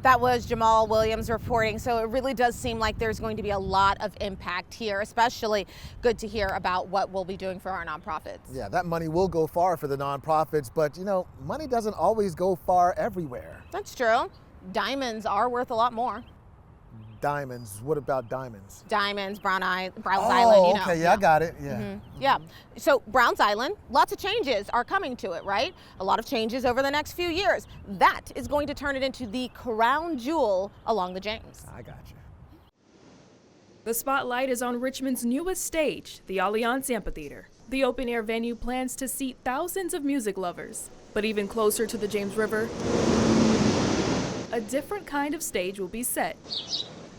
That was Jamal Williams reporting. So it really does seem like there's going to be a lot of impact here, especially good to hear about what we'll be doing for our nonprofits. Yeah, that money will go far for the nonprofits, but you know, money doesn't always go far everywhere. That's true. Diamonds are worth a lot more. Diamonds, what about diamonds? Diamonds, Browns Island, Oh, you know. okay, yeah, I got it, yeah. Yeah, so Browns Island, lots of changes are coming to it, right? A lot of changes over the next few years. That is going to turn it into the crown jewel along the James. I got you. The spotlight is on Richmond's newest stage, the Allianz Amphitheater. The open-air venue plans to seat thousands of music lovers. But even closer to the James River, a different kind of stage will be set.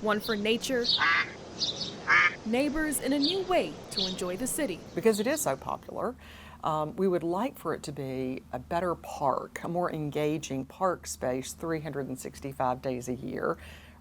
One for nature, neighbors, and a new way to enjoy the city. Because it is so popular, we would like for it to be a better park, a more engaging park space 365 days a year,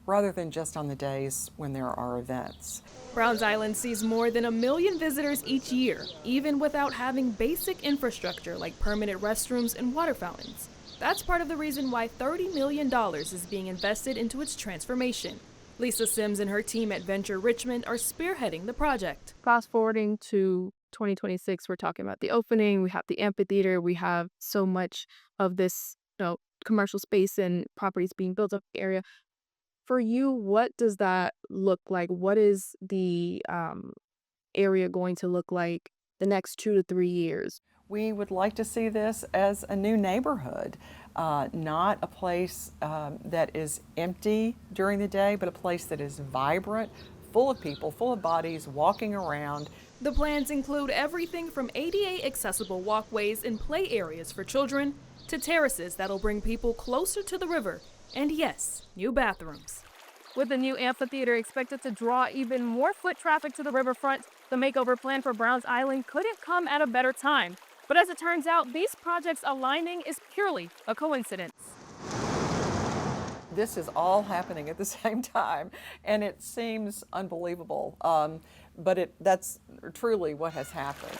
rather than just on the days when there are events. Browns Island sees more than 1 million visitors each year, even without having basic infrastructure like permanent restrooms and water fountains. That's part of the reason why $30 million is being invested into its transformation. Lisa Sims and her team at Venture Richmond are spearheading the project. Fast forwarding to 2026, we're talking about the opening, we have the amphitheater, we have so much of this, commercial space and properties being built up in the area. For you, what does that look like? What is the area going to look like the next 2 to 3 years? We would like to see this as a new neighborhood, not a place that is empty during the day, but a place that is vibrant, full of people, full of bodies walking around. The plans include everything from ADA accessible walkways and play areas for children to terraces that'll bring people closer to the river. And yes, new bathrooms. With the new amphitheater expected to draw even more foot traffic to the riverfront, the makeover plan for Browns Island couldn't come at a better time. But as it turns out, these projects aligning is purely a coincidence. This is all happening at the same time, and it seems unbelievable, but that's truly what has happened.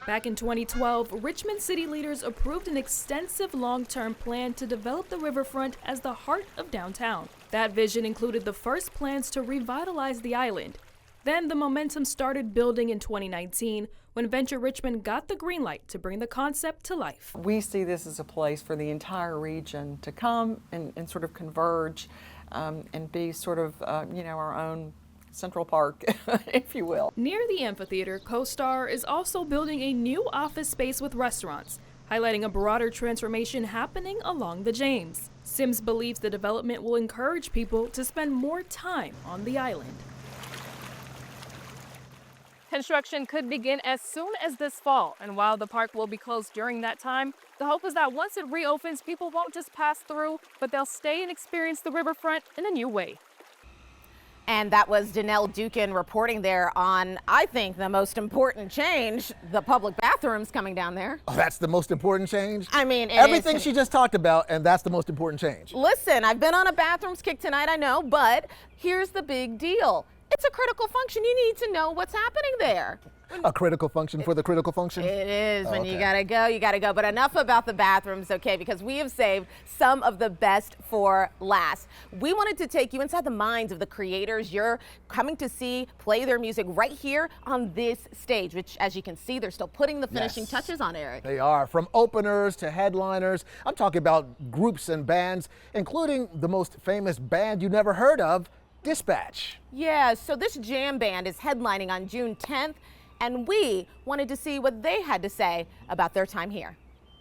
Back in 2012, Richmond city leaders approved an extensive long-term plan to develop the riverfront as the heart of downtown. That vision included the first plans to revitalize the island. Then the momentum started building in 2019 when Venture Richmond got the green light to bring the concept to life. We see this as a place for the entire region to come and sort of converge and be sort of, our own Central Park, if you will. Near the amphitheater, CoStar is also building a new office space with restaurants, highlighting a broader transformation happening along the James. Sims believes the development will encourage people to spend more time on the island. Construction could begin as soon as this fall, and while the park will be closed during that time, the hope is that once it reopens, people won't just pass through, but they'll stay and experience the riverfront in a new way. And that was Danelle Dukin reporting there on, I think, the most important change, the public bathrooms coming down there. Oh, that's the most important change? I mean, everything she just talked about, and that's the most important change. Listen, I've been on a bathrooms kick tonight, I know, but here's the big deal. It's a critical function. You need to know what's happening there. A critical function for the critical function? It is. When okay. you gotta go. But enough about the bathrooms, okay, because we have saved some of the best for last. We wanted to take you inside the minds of the creators you're coming to see play their music right here on this stage, which, as you can see, they're still putting the finishing touches on, Eric. They are. From openers to headliners. I'm talking about groups and bands, including the most famous band you never heard of, Dispatch. Yeah, so this jam band is headlining on June 10th, and we wanted to see what they had to say about their time here.